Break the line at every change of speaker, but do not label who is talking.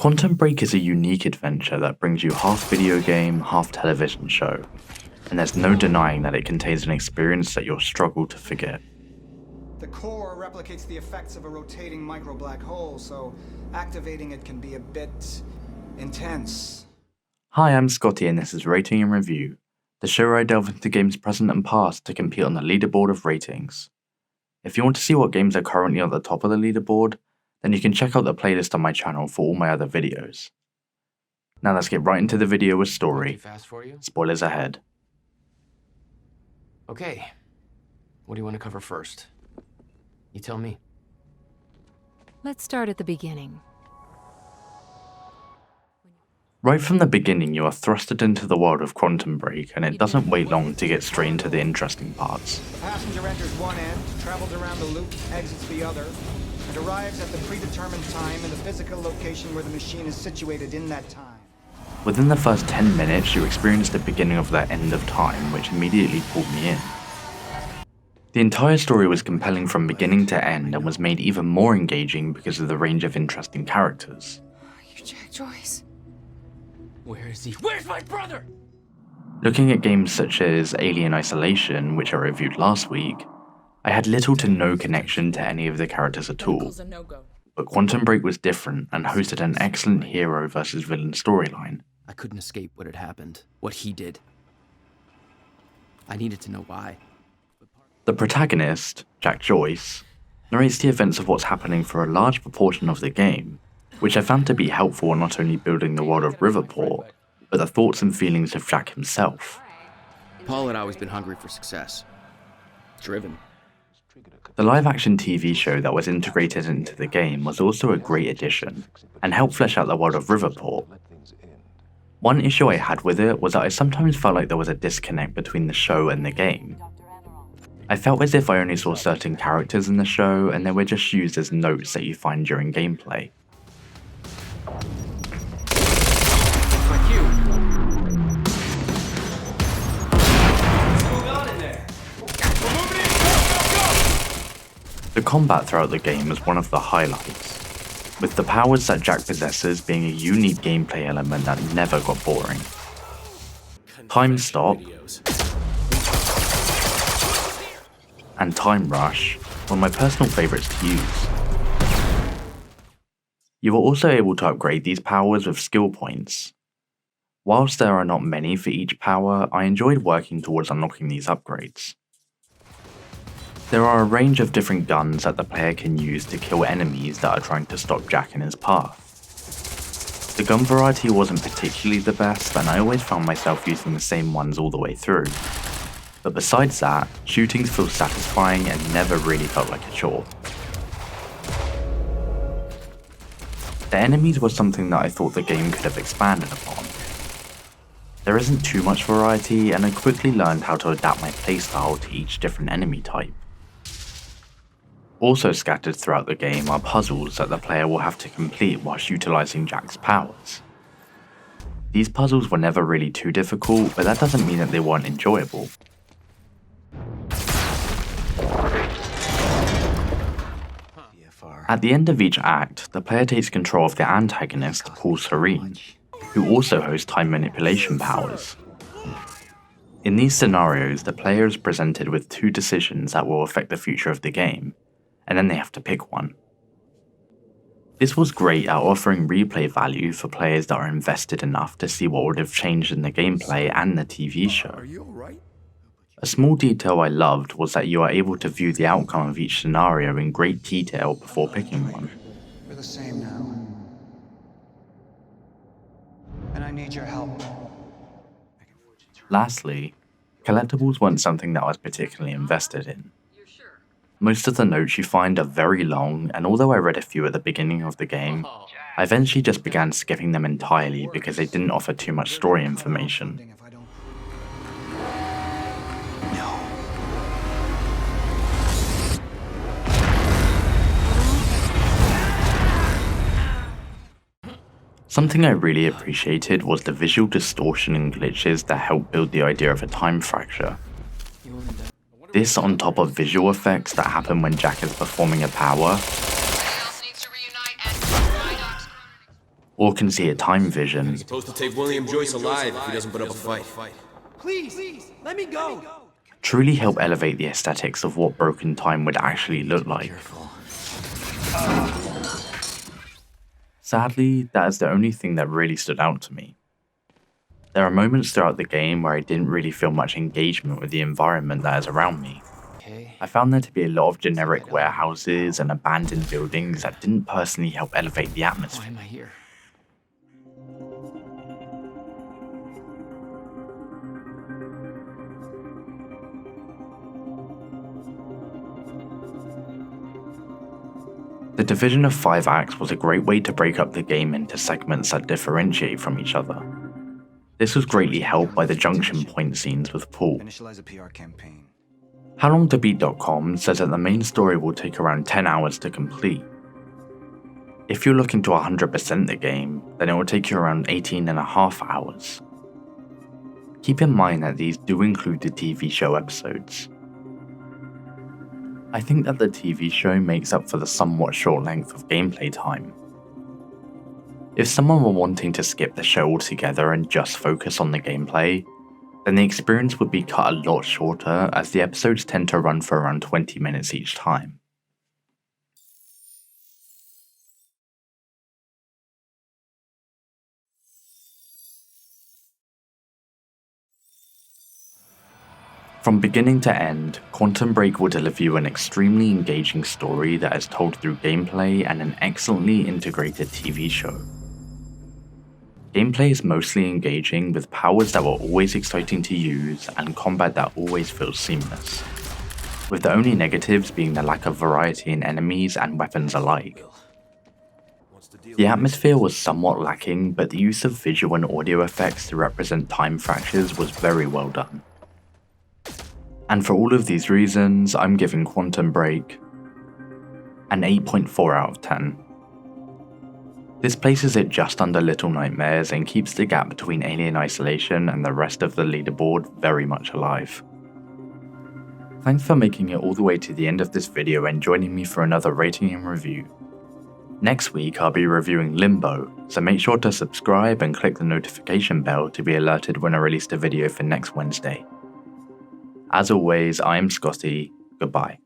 Quantum Break is a unique adventure that brings you half video game, half television show, and there's no denying that it contains an experience that you'll struggle to forget.
The core replicates the effects of a rotating micro-black hole, so activating it can be a bit intense.
Hi, I'm Scotty and this is Rating and Review, the show where I delve into games present and past to compete on the leaderboard of ratings. If you want to see what games are currently at the top of the leaderboard, then you can check out the playlist on my channel for all my other videos. Now let's get right into the video with story.
Fast for you?
Spoilers ahead.
Okay. What do you want to cover first? You tell me.
Let's start at the beginning.
Right from the beginning, you are thrusted into the world of Quantum Break, and it doesn't wait long to get straight into the interesting parts.
The passenger enters one end, travels around the loop, exits the other, and arrives at the predetermined time in the physical location where the machine is situated in that time.
Within the first 10 minutes, you experience the beginning of that end of time, which immediately pulled me in. The entire story was compelling from beginning to end and was made even more engaging because of the range of interesting characters.
You're Jack Joyce.
Where is he? Where's my brother?
Looking at games such as Alien Isolation, which I reviewed last week, I had little to no connection to any of the characters at all. But Quantum Break was different and hosted an excellent hero versus villain storyline.
I couldn't escape what had happened, what he did. I needed to know why.
The protagonist, Jack Joyce, narrates the events of what's happening for a large proportion of the game, which I found to be helpful in not only building the world of Riverport, but the thoughts and feelings of Jack himself.
Paul had always been hungry for success. Driven.
The live-action TV show that was integrated into the game was also a great addition, and helped flesh out the world of Riverport. One issue I had with it was that I sometimes felt like there was a disconnect between the show and the game. I felt as if I only saw certain characters in the show, and they were just used as notes that you find during gameplay. The combat throughout the game is one of the highlights, with the powers that Jack possesses being a unique gameplay element that never got boring. Time Stop and Time Rush were my personal favourites to use. You are also able to upgrade these powers with skill points. Whilst there are not many for each power, I enjoyed working towards unlocking these upgrades. There are a range of different guns that the player can use to kill enemies that are trying to stop Jack in his path. The gun variety wasn't particularly the best, and I always found myself using the same ones all the way through. But besides that, shootings feel satisfying and never really felt like a chore. The enemies was something that I thought the game could have expanded upon. There isn't too much variety, and I quickly learned how to adapt my playstyle to each different enemy type. Also scattered throughout the game are puzzles that the player will have to complete whilst utilising Jack's powers. These puzzles were never really too difficult, but that doesn't mean that they weren't enjoyable. At the end of each act, the player takes control of the antagonist, Paul Serene, who also hosts time manipulation powers. In these scenarios, the player is presented with two decisions that will affect the future of the game, and then they have to pick one. This was great at offering replay value for players that are invested enough to see what would have changed in the gameplay and the TV show. A small detail I loved was that you are able to view the outcome of each scenario in great detail before picking one.
We're the same now. And I need your help.
Lastly, collectibles weren't something that I was particularly invested in. Most of the notes you find are very long, and although I read a few at the beginning of the game, I eventually just began skipping them entirely because they didn't offer too much story information. Something I really appreciated was the visual distortion and glitches that helped build the idea of a time fracture. This on top of visual effects that happen when Jack is performing a power, or can see a time vision,
He's supposed to take William Joyce alive if he doesn't put up a fight.
Please, let me go.
truly help elevate the aesthetics of what Broken Time would actually look like. Sadly, that is the only thing that really stood out to me. There are moments throughout the game where I didn't really feel much engagement with the environment that is around me. I found there to be a lot of generic warehouses and abandoned buildings that didn't personally help elevate the
Why
atmosphere.
am I here?
The division of 5 acts was a great way to break up the game into segments that differentiate from each other. This was greatly helped by the junction point scenes with Paul.
Initialize a PR campaign.
HowLongToBeat.com says that the main story will take around 10 hours to complete. If you're looking to 100% the game, then it will take you around 18.5 hours. Keep in mind that these do include the TV show episodes. I think that the TV show makes up for the somewhat short length of gameplay time. If someone were wanting to skip the show altogether and just focus on the gameplay, then the experience would be cut a lot shorter as the episodes tend to run for around 20 minutes each time. From beginning to end, Quantum Break will deliver you an extremely engaging story that is told through gameplay and an excellently integrated TV show. Gameplay is mostly engaging with powers that were always exciting to use and combat that always feels seamless, with the only negatives being the lack of variety in enemies and weapons alike. The atmosphere was somewhat lacking, but the use of visual and audio effects to represent time fractures was very well done. And for all of these reasons, I'm giving Quantum Break an 8.4 out of 10. This places it just under Little Nightmares and keeps the gap between Alien Isolation and the rest of the leaderboard very much alive. Thanks for making it all the way to the end of this video and joining me for another rating and review. Next week I'll be reviewing Limbo, so make sure to subscribe and click the notification bell to be alerted when I release a video for next Wednesday. As always, I am Scotty, goodbye.